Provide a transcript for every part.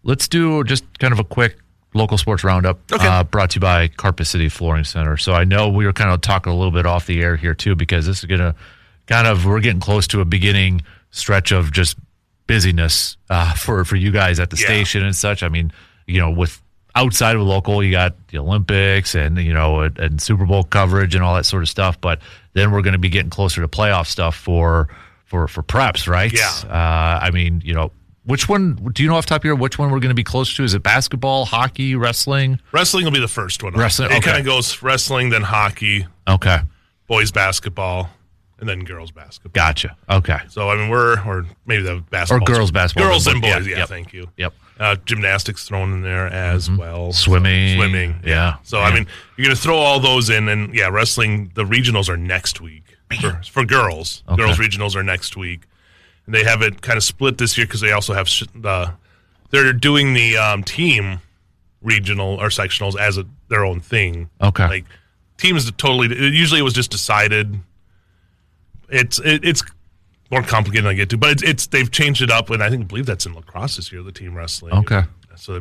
let's do just kind of a quick local sports roundup. Okay. Brought to you by Carpet City Flooring Center. So I know we were kind of talking a little bit off the air here too, because this is going to we're getting close to a beginning stretch of just busyness for you guys at the station and such. I mean, with outside of local, you got the Olympics and and Super Bowl coverage and all that sort of stuff. But then we're going to be getting closer to playoff stuff for preps, right? Yeah. I mean, which one do you know off the top of your head? Which one we're going to be close to? Is it basketball, hockey, wrestling? Wrestling will be the first one. Wrestling. It kind of goes wrestling, then hockey. Okay. Boys basketball. And then girls basketball. Gotcha. Okay. So, I mean, or maybe the basketball. Or girls basketball. Girls and boys, Yep. Thank you. Yep. Gymnastics thrown in there as well. Swimming. Yeah. So, I mean, you're going to throw all those in. And, wrestling, the regionals are next week for girls. Okay. Girls regionals are next week. And they have it kind of split this year because they also have they're doing the team regional or sectionals as their own thing. Okay. Like, teams usually it was just decided. It's more complicated than I get to, but they've changed it up, and I believe that's in lacrosse this year, the team wrestling. Okay. So,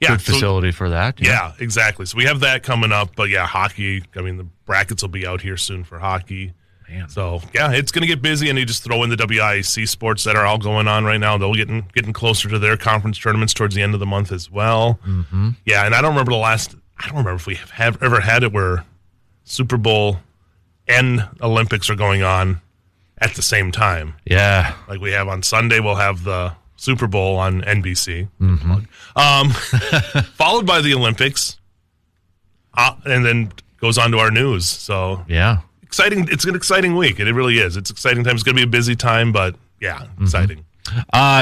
good facility for that. Yeah, exactly. So we have that coming up, but hockey. I mean, the brackets will be out here soon for hockey. Man. So it's going to get busy, and you just throw in the WIAC sports that are all going on right now. They'll getting closer to their conference tournaments towards the end of the month as well. Mm-hmm. Yeah, and I don't remember if we have ever had it where Super Bowl and Olympics are going on at the same time. Yeah. Like we have on Sunday, we'll have the Super Bowl on NBC. Mm-hmm. Followed by the Olympics, and then goes on to our news. So exciting. It's an exciting week. It really is. It's exciting time. It's going to be a busy time, but exciting.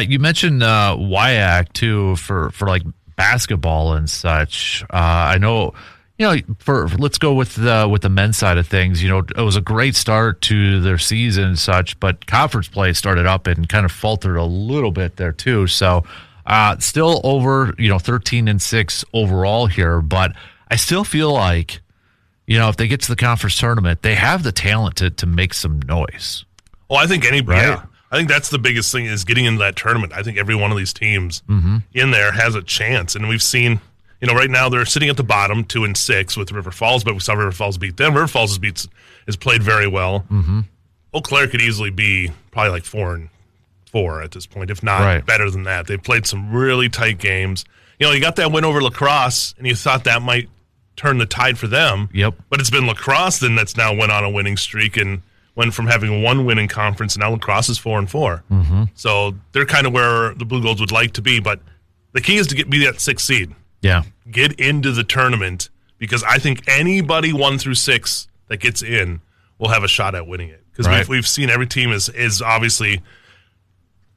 You mentioned WIAC too for like basketball and such. I know. Let's go with the men's side of things. It was a great start to their season and such, but conference play started up and kind of faltered a little bit there too. So still over 13-6 overall here, but I still feel like if they get to the conference tournament, they have the talent to make some noise. Well, I think anybody. Right? Yeah. I think that's the biggest thing is getting into that tournament. I think every one of these teams in there has a chance, and we've seen. Right now they're sitting at the bottom, 2-6 with River Falls, but we saw River Falls beat them. River Falls has played very well. Mm-hmm. Eau Claire could easily be probably like 4-4 at this point, if not better than that. They've played some really tight games. You got that win over lacrosse, and you thought that might turn the tide for them. Yep. But it's been lacrosse then that's now went on a winning streak and went from having one win in conference, and now lacrosse is 4-4. Mm-hmm. So they're kind of where the Blue Golds would like to be, but the key is to be that 6th seed. Yeah. Get into the tournament because I think anybody 1 through 6 that gets in will have a shot at winning it. Because we've seen every team is obviously,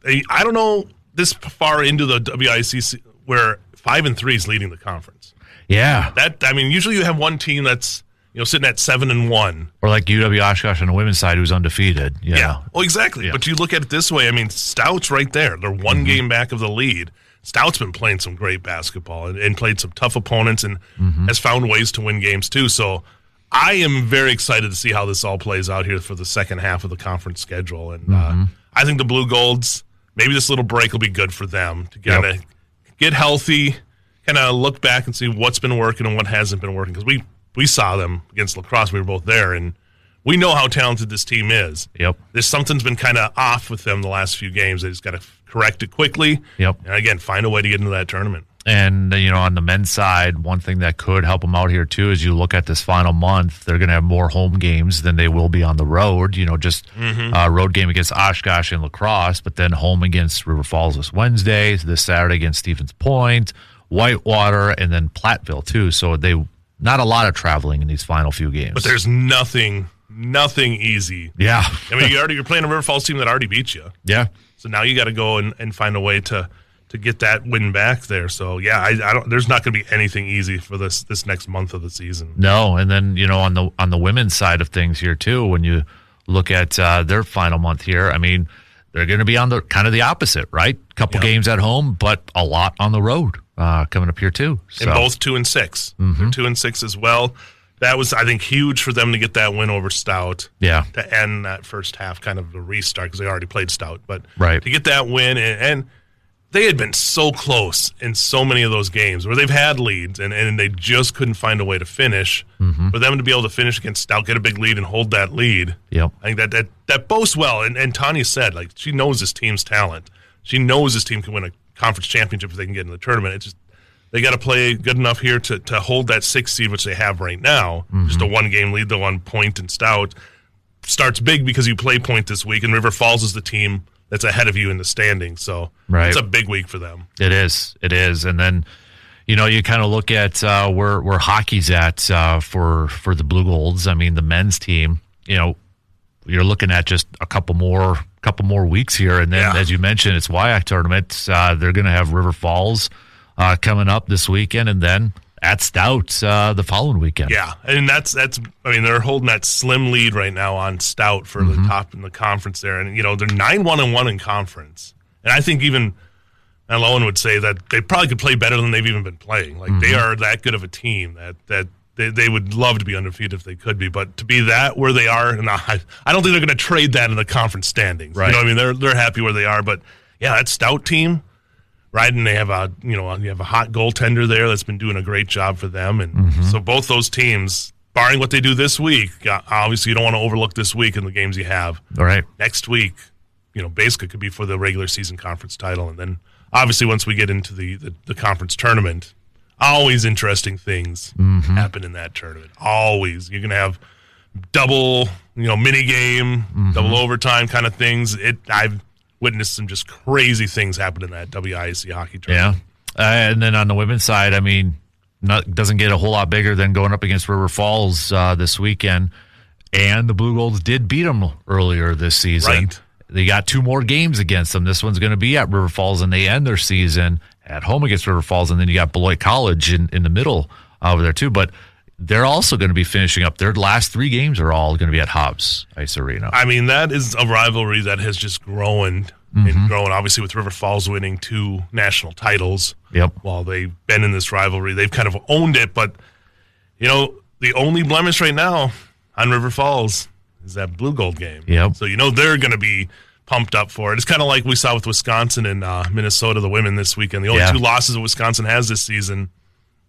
I don't know this far into the WIAC where 5-3 is leading the conference. Yeah. Usually you have one team that's sitting at 7-1, or like UW Oshkosh on the women's side who's undefeated. Yeah. Well, exactly. Yeah. But you look at it this way. Stout's right there. They're one game back of the lead. Stout's been playing some great basketball and played some tough opponents and has found ways to win games too. So I am very excited to see how this all plays out here for the second half of the conference schedule. And I think the Blue Golds, maybe this little break will be good for them to kind of get healthy, kind of look back and see what's been working and what hasn't been working. Because we saw them against lacrosse. We were both there, and we know how talented this team is. Yep. Something's been kind of off with them the last few games. They just got to correct it quickly. Yep. And again, find a way to get into that tournament. And, on the men's side, one thing that could help them out here, too, is you look at this final month, they're going to have more home games than they will be on the road. Road game against Oshkosh and lacrosse, but then home against River Falls this Wednesday, this Saturday against Stevens Point, Whitewater, and then Platteville, too. So not a lot of traveling in these final few games. But there's nothing easy. Yeah. You're playing a River Falls team that already beat you. Yeah. So now you got to go and find a way to get that win back there. So I don't. There's not going to be anything easy for this next month of the season. No, and then on the women's side of things here too, when you look at their final month here, they're going to be on the kind of the opposite, right? Couple games at home, but a lot on the road coming up here too. So. And both 2-6. They're 2-6 as well. That was, I think, huge for them to get that win over Stout. Yeah. To end that first half, kind of a restart because they already played Stout, but to get that win and they had been so close in so many of those games where they've had leads and they just couldn't find a way to finish. For them to be able to finish against Stout, get a big lead, and hold that lead, I think that boasts well. And Tanya said, like, she knows this team's talent. She knows this team can win a conference championship if they can get in the tournament. It's just they got to play good enough here to hold that 6th seed, which they have right now. Just a 1-game lead, the 1 point, and Stout starts big because you play Point this week, and River Falls is the team that's ahead of you in the standings. So it's a big week for them. It is. And then, you kind of look at where hockey's at for the Blue Golds. I mean, the men's team, you're looking at just a couple more weeks here. And then, as you mentioned, it's WIAC tournament. They're going to have River Falls coming up this weekend, and then at Stout the following weekend. Yeah, and that's. I mean, they're holding that slim lead right now on Stout for the top in the conference there, and they're 9-1-1 in conference, and I think even Lowen would say that they probably could play better than they've even been playing. Like they are that good of a team that they would love to be undefeated if they could be, but to be that where they are, and I don't think they're going to trade that in the conference standings. Right? I mean, they're happy where they are, but yeah, that Stout team. Right, and they have you have a hot goaltender there that's been doing a great job for them, and so both those teams, barring what they do this week, obviously you don't want to overlook this week in the games you have. All right, next week, basically could be for the regular season conference title, and then obviously once we get into the conference tournament, always interesting things happen in that tournament. Always, you're gonna have double, mini game, double overtime kind of things. I've witnessed some just crazy things happen in that WIAC hockey tournament. Yeah. And then on the women's side, I mean, doesn't get a whole lot bigger than going up against River Falls this weekend. And the Blue Golds did beat them earlier this season. Right. They got 2 more games against them. This one's going to be at River Falls, and they end their season at home against River Falls. And then you got Beloit College in the middle over there, too. But they're also going to be finishing up. Their last 3 games are all going to be at Hobbs Ice Arena. I mean, that is a rivalry that has just grown and grown. Obviously, with River Falls winning 2 national titles while they've been in this rivalry, they've kind of owned it. But, the only blemish right now on River Falls is that Blue Gold game. So, they're going to be pumped up for it. It's kind of like we saw with Wisconsin and Minnesota, the women this weekend. The only 2 losses that Wisconsin has this season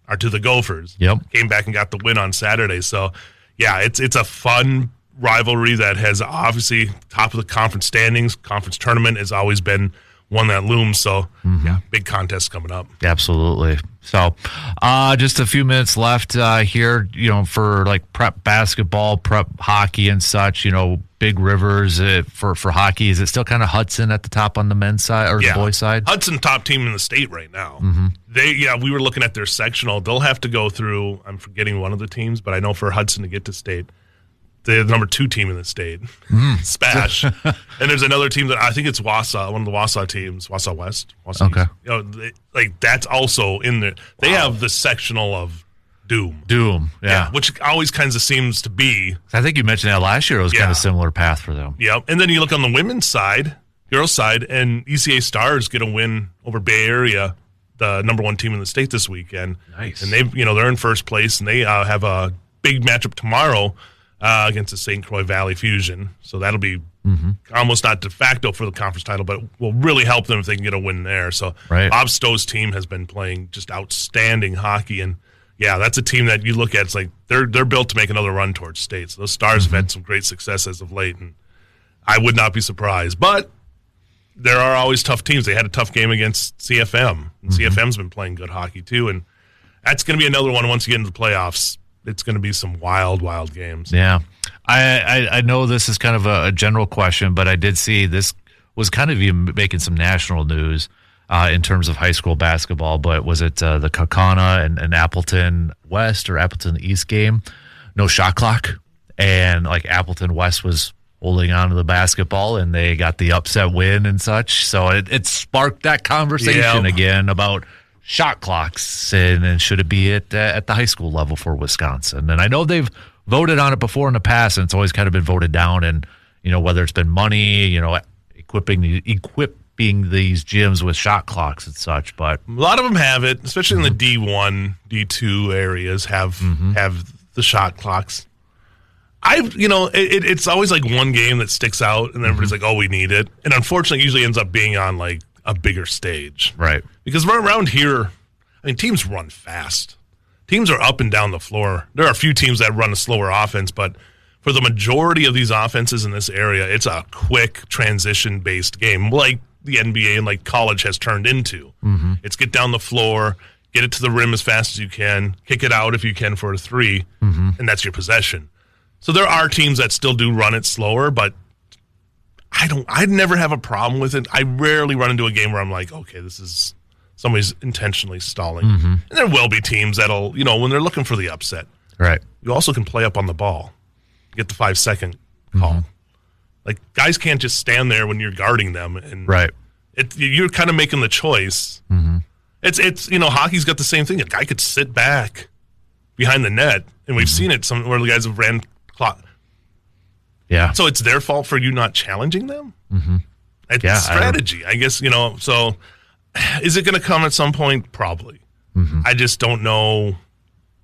are to the Gophers. Came back and got the win on Saturday. So, yeah, it's a fun rivalry that has obviously top of the conference standings. Conference tournament has always been one that looms. So, big contest coming up. Absolutely. So, just a few minutes left here, for like prep basketball, prep hockey and such, Big Rivers for hockey. Is it still kind of Hudson at the top on the men's side or the boys side? Hudson, top team in the state right now. We were looking at their sectional. They'll have to go through, I'm forgetting one of the teams, but I know for Hudson to get to state, they're the number 2 team in the state, Spash. And there's another team that I think it's Wausau, one of the Wausau teams, Wausau West. Okay. East. That's also in there. They have the sectional of Doom. Yeah. Which always kind of seems to be. I think you mentioned that last year. It was kind of a similar path for them. Yeah. And then you look on the women's side, girls' side, and ECA Stars get a win over Bay Area, the number 1 team in the state this weekend. Nice. And they're in first place, and they have a big matchup tomorrow against the St. Croix Valley Fusion. So that'll be almost not de facto for the conference title, but will really help them if they can get a win there. So Bob Stowe's team has been playing just outstanding hockey, and that's a team that you look at. It's like they're built to make another run towards state. So those Stars have had some great success as of late, and I would not be surprised. But there are always tough teams. They had a tough game against CFM, and CFM's been playing good hockey too, and that's going to be another one once you get into the playoffs. It's going to be some wild games. Yeah. I know this is kind of a general question, but I did see this was kind of even making some national news in terms of high school basketball. But was it the Kaukauna and Appleton West or Appleton East game? No shot clock. And like Appleton West was holding on to the basketball, and they got the upset win and such. So it sparked that conversation again about shot clocks and should it be at the high school level for Wisconsin. And I know they've voted on it before in the past, and it's always kind of been voted down. And whether it's been money, equipping these gyms with shot clocks and such. But a lot of them have it, especially in the D1, D2 areas have the shot clocks. It's always like one game that sticks out, and everybody's like, "Oh, we need it." And unfortunately, it usually ends up being on like a bigger stage. Right. Because around here, I mean, teams run fast. Teams are up and down the floor. There are a few teams that run a slower offense, but for the majority of these offenses in this area, it's a quick transition-based game, like the NBA and like college has turned into. Mm-hmm. It's get down the floor, get it to the rim as fast as you can, kick it out if you can for a three, and that's your possession. So there are teams that still do run it slower, but I'd never have a problem with it. I rarely run into a game where I'm like, okay, this is somebody's intentionally stalling. Mm-hmm. And there will be teams that'll, when they're looking for the upset. Right. You also can play up on the ball. Get the 5-second call. Mm-hmm. Like, guys can't just stand there when you're guarding them. And right. You're kind of making the choice. Mm-hmm. It's hockey's got the same thing. A guy could sit back behind the net, and we've seen it where the guys have ran clock. Yeah. So it's their fault for you not challenging them? Mm-hmm. It's strategy, I guess, So is it going to come at some point? Probably. Mm-hmm. I just don't know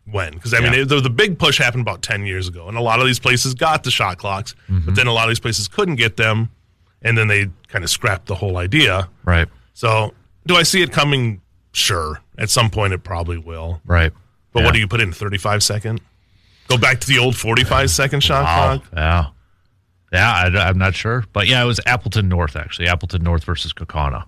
when. Because, mean, the big push happened about 10 years ago, and a lot of these places got the shot clocks, but then a lot of these places couldn't get them, and then they kind of scrapped the whole idea. Right. So do I see it coming? Sure. At some point it probably will. Right. But what do you put in, 35-second? Go back to the old 45-second shot clock? Yeah. Yeah, I'm not sure. But, it was Appleton North, actually. Appleton North versus Kaukauna.